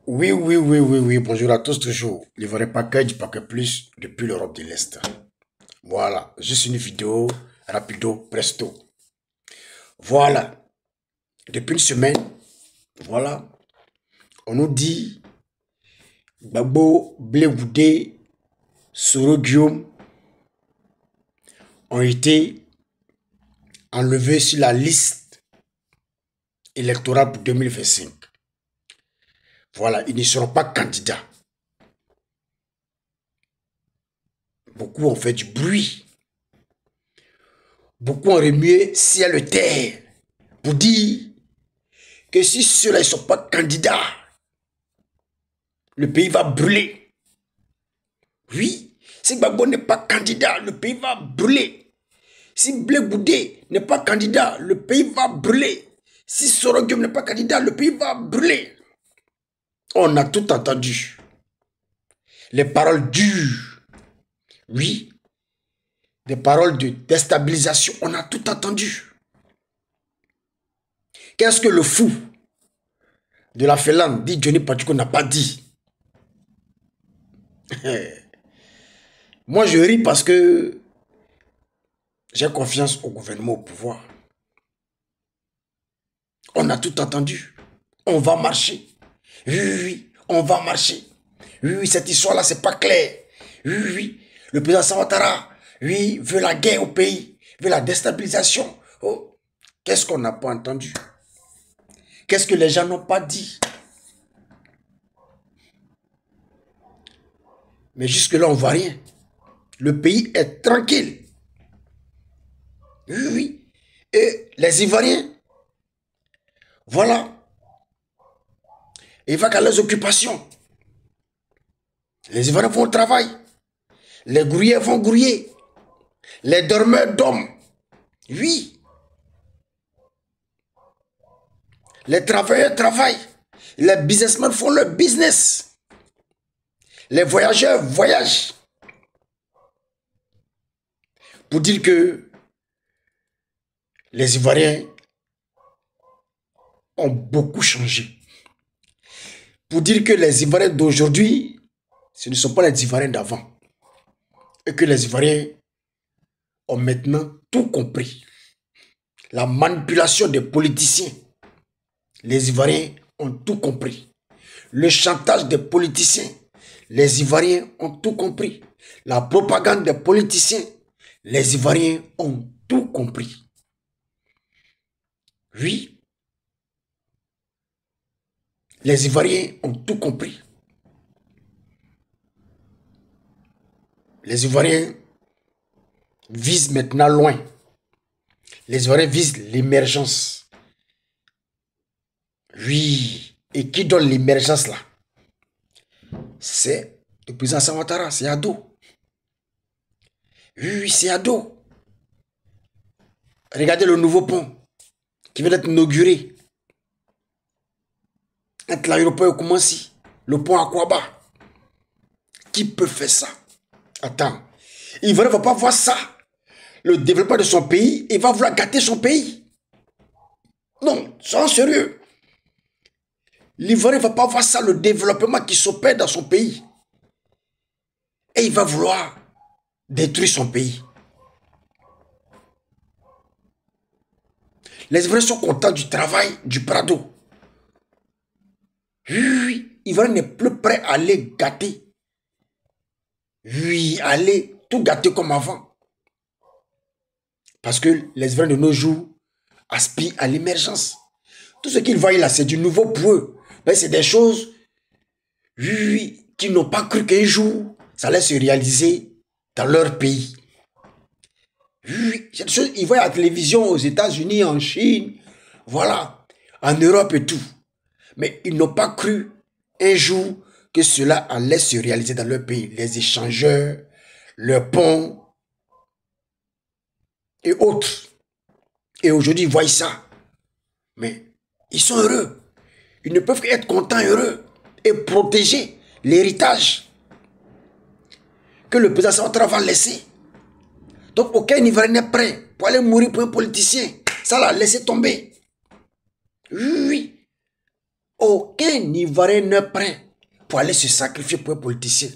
Oui, oui, oui, oui, oui. Bonjour à tous, toujours. Livré paquet du paquet plus depuis l'Europe de l'Est. Voilà, juste une vidéo, rapido, presto. Voilà, depuis une semaine, voilà, on nous dit Gbagbo, Blé Goudé, Soro Guillaume ont été enlevés sur la liste électorale pour 2025. Voilà, ils ne seront pas candidats. Beaucoup ont fait du bruit. Beaucoup ont remué ciel et terre pour dire que si ceux-là ne sont pas candidats, le pays va brûler. Oui, si Gbagbo n'est pas candidat, le pays va brûler. Si Blé Goudé n'est pas candidat, le pays va brûler. Si Soro Guillaume n'est pas candidat, le pays va brûler. On a tout entendu. Les paroles dures. Oui, des paroles de déstabilisation. On a tout entendu. Qu'est-ce que le fou de la Félande dit Johnny Pachuco n'a pas dit? Moi, je ris parce que j'ai confiance au gouvernement, au pouvoir. On a tout entendu. On va marcher. Oui, oui, oui, on va marcher. Oui, oui, cette histoire-là, c'est pas clair. Oui, oui, oui, le président Ouattara, oui, veut la guerre au pays, veut la déstabilisation. Oh, qu'est-ce qu'on n'a pas entendu? Qu'est-ce que les gens n'ont pas dit? Mais jusque-là, on ne voit rien. Le pays est tranquille. Oui, oui. Et les Ivoiriens, voilà, ils vont qu'à leurs occupations. Les Ivoiriens vont au travail. Les grouillers vont grouiller. Les dormeurs dorment. Oui. Les travailleurs travaillent. Les businessmen font leur business. Les voyageurs voyagent. Pour dire que les Ivoiriens ont beaucoup changé. Pour dire que les Ivoiriens d'aujourd'hui, ce ne sont pas les Ivoiriens d'avant. Et que les Ivoiriens ont maintenant tout compris. La manipulation des politiciens. Les Ivoiriens ont tout compris. Le chantage des politiciens. Les Ivoiriens ont tout compris. La propagande des politiciens. Les Ivoiriens ont tout compris. Oui. Les Ivoiriens ont tout compris. Les Ivoiriens visent maintenant loin. Les Ivoiriens visent l'émergence. Oui. Et qui donne l'émergence là? C'est le président Ouattara, c'est Ado. Oui, c'est Ado. Regardez le nouveau pont qui vient d'être inauguré entre l'aéroport et Koumassi, le pont Akwaba. Qui peut faire ça? Attends, il ne va pas voir ça. Le développement de son pays, il va vouloir gâter son pays. Non, soyons sérieux. L'Ivoirien ne va pas voir ça, le développement qui s'opère dans son pays. Et il va vouloir détruire son pays. Les Ivoiriens sont contents du travail du Prado. Oui, l'Ivoirien n'est plus prêt à aller gâter. Oui, aller tout gâter comme avant. Parce que les Ivoiriens de nos jours aspirent à l'émergence. Tout ce qu'ils voient là, c'est du nouveau pour eux. Mais c'est des choses, oui, qu'ils n'ont pas cru qu'un jour, ça allait se réaliser dans leur pays. Oui, c'est des choses, ils voient à la télévision aux États-Unis, en Chine, voilà, en Europe et tout. Mais ils n'ont pas cru un jour que cela allait se réaliser dans leur pays. Les échangeurs, leurs ponts et autres. Et aujourd'hui, ils voient ça. Mais ils sont heureux. Ils ne peuvent qu'être contents et heureux et protéger l'héritage que le président Ouattara va laisser. Donc aucun Ivoirien n'est prêt pour aller mourir pour un politicien. Ça l'a laissé tomber. Oui. Aucun Ivoirien n'est prêt pour aller se sacrifier pour un politicien.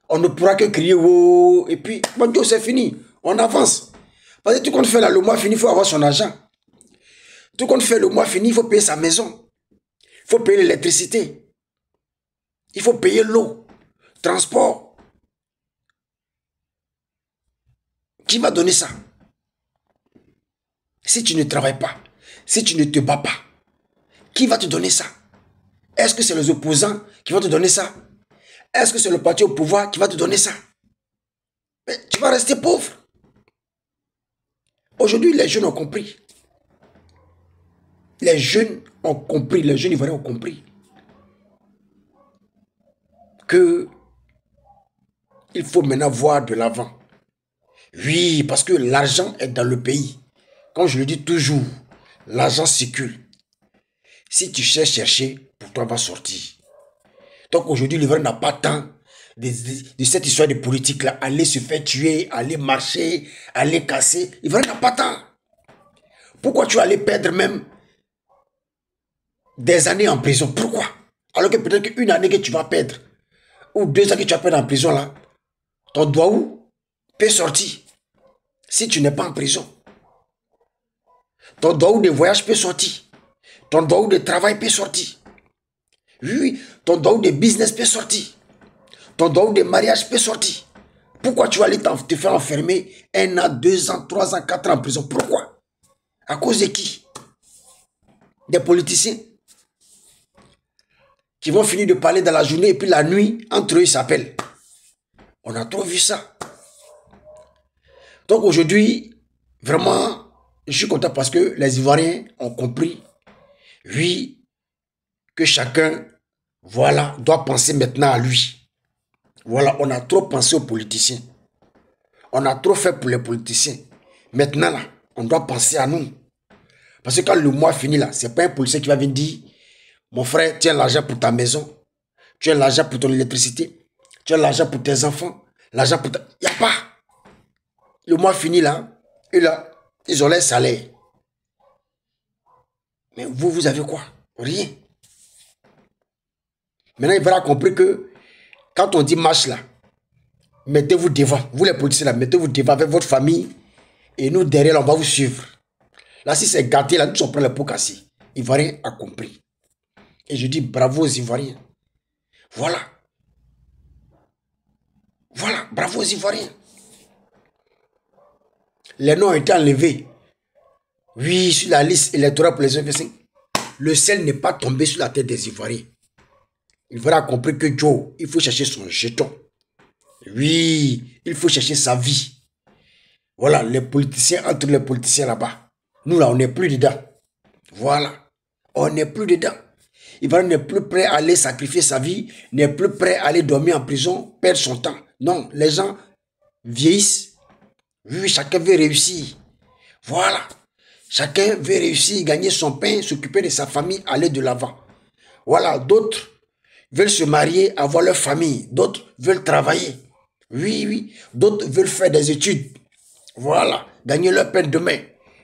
On ne pourra que crier oh, et puis, bon Dieu, c'est fini. On avance. Parce que tout compte fait là, le mois fini, il faut avoir son argent. Tout compte fait le mois fini, il faut payer sa maison. Il faut payer l'électricité. Il faut payer l'eau, transport. Qui va donner ça? Si tu ne travailles pas, si tu ne te bats pas, qui va te donner ça? Est-ce que c'est les opposants qui vont te donner ça? Est-ce que c'est le parti au pouvoir qui va te donner ça? Mais tu vas rester pauvre. Aujourd'hui, les jeunes ont compris. Les jeunes ont compris, les jeunes Ivoiriens ont compris que il faut maintenant voir de l'avant. Oui, parce que l'argent est dans le pays. Comme je le dis toujours, l'argent circule. Si tu sais chercher, pour toi va sortir. Donc aujourd'hui, l'Ivoirien n'a pas tant de cette histoire de politique là. Aller se faire tuer, aller marcher, aller casser. L'Ivoirien n'a pas tant. Pourquoi tu vas aller perdre même des années en prison? Pourquoi? Alors que peut-être qu'une année que tu vas perdre, ou 2 ans que tu vas perdre en prison là, ton doigt où peut sortir si tu n'es pas en prison. Ton doigt de voyage peut sortir. Ton doigt de travail peut sortir. Oui, ton doigt de business peut sortir. Ton doigt de mariage peut sortir. Pourquoi tu vas aller te faire enfermer 1 an, 2 ans, 3 ans, 4 ans en prison? Pourquoi? À cause de qui? Des politiciens qui vont finir de parler dans la journée et puis la nuit, entre eux, ils s'appellent. On a trop vu ça. Donc aujourd'hui, vraiment, je suis content parce que les Ivoiriens ont compris, oui, que chacun, voilà, doit penser maintenant à lui. Voilà, on a trop pensé aux politiciens. On a trop fait pour les politiciens. Maintenant, là, on doit penser à nous. Parce que quand le mois finit, là, c'est pas un policier qui va venir dire, mon frère, tiens l'argent pour ta maison, tu as l'argent pour ton électricité, tu as l'argent pour tes enfants, l'argent pour ta... Il n'y a pas. Le mois fini là, et là, ils ont les salaires. Mais vous, vous avez quoi? Rien. Maintenant, il va compris que quand on dit marche là, mettez-vous devant. Vous les policiers là, mettez-vous devant avec votre famille et nous derrière, on va vous suivre. Là, si c'est gâté, là, nous sommes prêts le pot cassé. Ivoirien a compris. Et je dis bravo aux Ivoiriens. Voilà. Voilà, bravo aux Ivoiriens. Les noms ont été enlevés. Oui, sur la liste électorale pour les F5. Le sel n'est pas tombé sur la tête des Ivoiriens. L'Ivoirien a compris que Joe, il faut chercher son jeton. Oui, il faut chercher sa vie. Voilà, les politiciens, entre les politiciens là-bas. Nous là, on n'est plus dedans. Voilà, on n'est plus dedans. L'Ivoirien n'est plus prêt à aller sacrifier sa vie, n'est plus prêt à aller dormir en prison, perdre son temps. Non, les gens vieillissent. Oui, chacun veut réussir. Voilà. Chacun veut réussir, gagner son pain, s'occuper de sa famille, aller de l'avant. Voilà, d'autres veulent se marier, avoir leur famille. D'autres veulent travailler. Oui, oui. D'autres veulent faire des études. Voilà, gagner leur pain demain.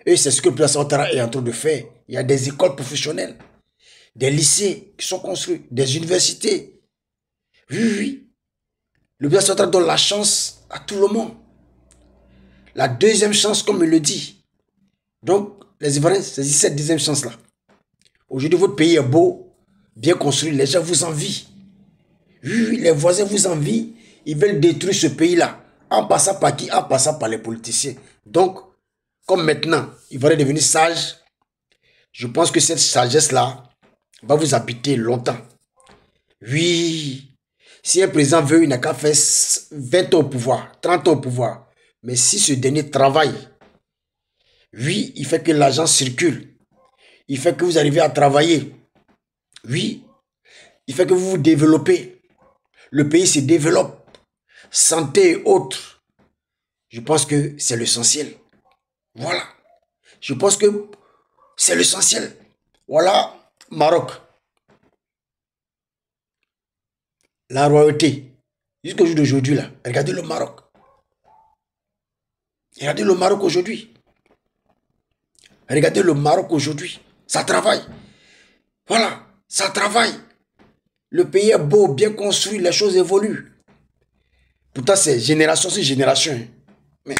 Et c'est ce que le président Ouattara est en train de faire. Il y a des écoles professionnelles, des lycées qui sont construits, des universités. Oui, oui. Le président Ouattara donne la chance à tout le monde. La deuxième chance, comme il le dit. Donc, les Ivoiriens saisissent cette deuxième chance-là. Aujourd'hui, votre pays est beau, bien construit, les gens vous envient. Oui, les voisins vous envient, ils veulent détruire ce pays-là. En passant par qui? En passant par les politiciens. Donc, comme maintenant, Ivoiriens devenir sage, je pense que cette sagesse-là va vous habiter longtemps. Oui, si un président veut, il n'a qu'à faire 20 ans au pouvoir, 30 ans au pouvoir. Mais si ce dernier travaille, oui, il fait que l'argent circule. Il fait que vous arrivez à travailler. Oui, il fait que vous vous développez. Le pays se développe. Santé et autres. Je pense que c'est l'essentiel. Voilà. Je pense que c'est l'essentiel. Voilà, Maroc. La royauté. Jusqu'au jour d'aujourd'hui, là. Regardez le Maroc. Regardez le Maroc aujourd'hui. Regardez le Maroc aujourd'hui. Ça travaille. Voilà, ça travaille. Le pays est beau, bien construit, les choses évoluent. Pourtant, c'est génération sur génération. Mais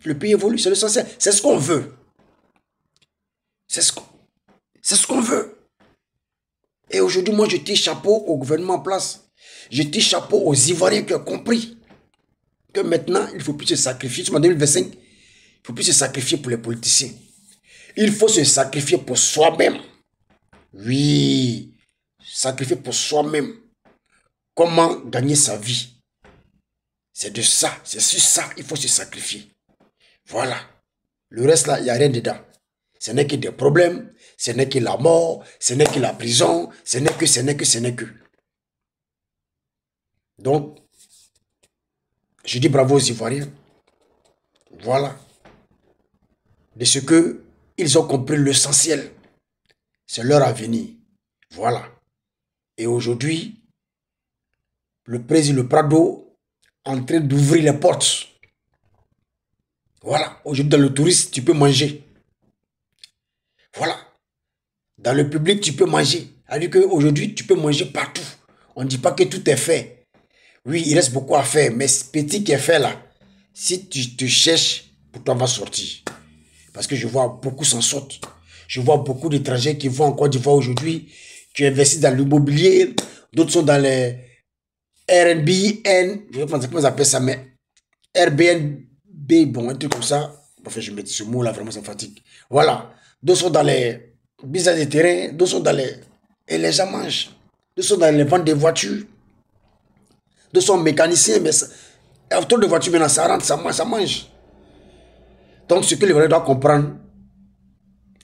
le pays évolue, c'est l'essentiel. C'est ce qu'on veut. C'est ce qu'on veut. Et aujourd'hui, moi, je tire chapeau au gouvernement en place. Je tire chapeau aux Ivoiriens qui ont compris que maintenant, il ne faut plus se sacrifier. En 2025, il ne faut plus se sacrifier pour les politiciens. Il faut se sacrifier pour soi-même. Oui, sacrifier pour soi-même. Comment gagner sa vie? C'est de ça, c'est sur ça, il faut se sacrifier. Voilà. Le reste là, il n'y a rien dedans. Ce n'est que des problèmes, ce n'est que la mort, ce n'est que la prison, ce n'est que. Donc, je dis bravo aux Ivoiriens. Voilà. De ce que ils ont compris l'essentiel. C'est leur avenir. Voilà. Et aujourd'hui, le président Prado est en train d'ouvrir les portes. Voilà. Aujourd'hui, dans le tourisme, tu peux manger. Voilà. Dans le public, tu peux manger. C'est-à-dire qu'aujourd'hui, tu peux manger partout. On ne dit pas que tout est fait. Oui, il reste beaucoup à faire. Mais ce petit qui est fait là, si tu te cherches, pour toi, va sortir. Parce que je vois beaucoup s'en sortent. Je vois beaucoup d'étrangers qui vont en Côte d'Ivoire aujourd'hui, qui investissent dans l'immobilier. D'autres sont dans les Airbnb, je ne sais pas comment ils appellent ça, mais Airbnb, bon, un truc comme ça. Enfin, je mets ce mot-là, vraiment, ça me fatigue. Voilà. D'autres sont dans les business de terrain, d'autres sont dans les... Et les gens mangent. D'autres sont dans les ventes de voitures. D'autres sont mécaniciens, mais autour de voitures, maintenant, ça rentre, ça mange. Donc, ce que l'Ivoirien doit comprendre,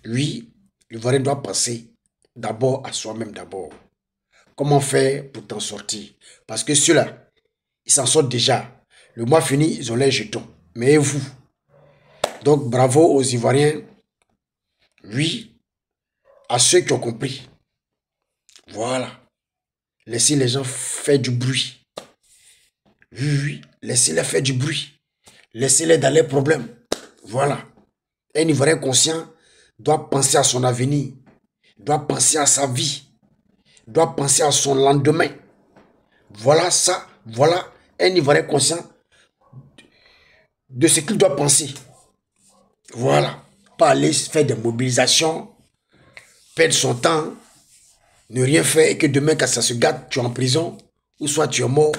lui, l'Ivoirien doit penser d'abord à soi-même d'abord. Comment faire pour t'en sortir? Parce que ceux-là, ils s'en sortent déjà. Le mois fini, ils ont les jetons. Mais et vous? Donc, bravo aux Ivoiriens. Oui, à ceux qui ont compris. Voilà. Laissez les gens faire du bruit. Oui, laissez-les faire du bruit. Laissez-les dans les problèmes. Voilà. Un Ivoirien conscient doit penser à son avenir, doit penser à sa vie, doit penser à son lendemain. Voilà ça, voilà un Ivoirien conscient de ce qu'il doit penser. Voilà. Pas aller faire des mobilisations, perdre son temps, ne rien faire et que demain, quand ça se gâte, tu es en prison ou soit tu es mort.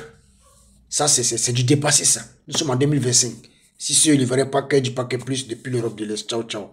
Ça, c'est du dépassé, ça. Nous sommes en 2025. Si ceux ne verraient pas qu'il y a du paquet plus depuis l'Europe de l'Est. Ciao, ciao.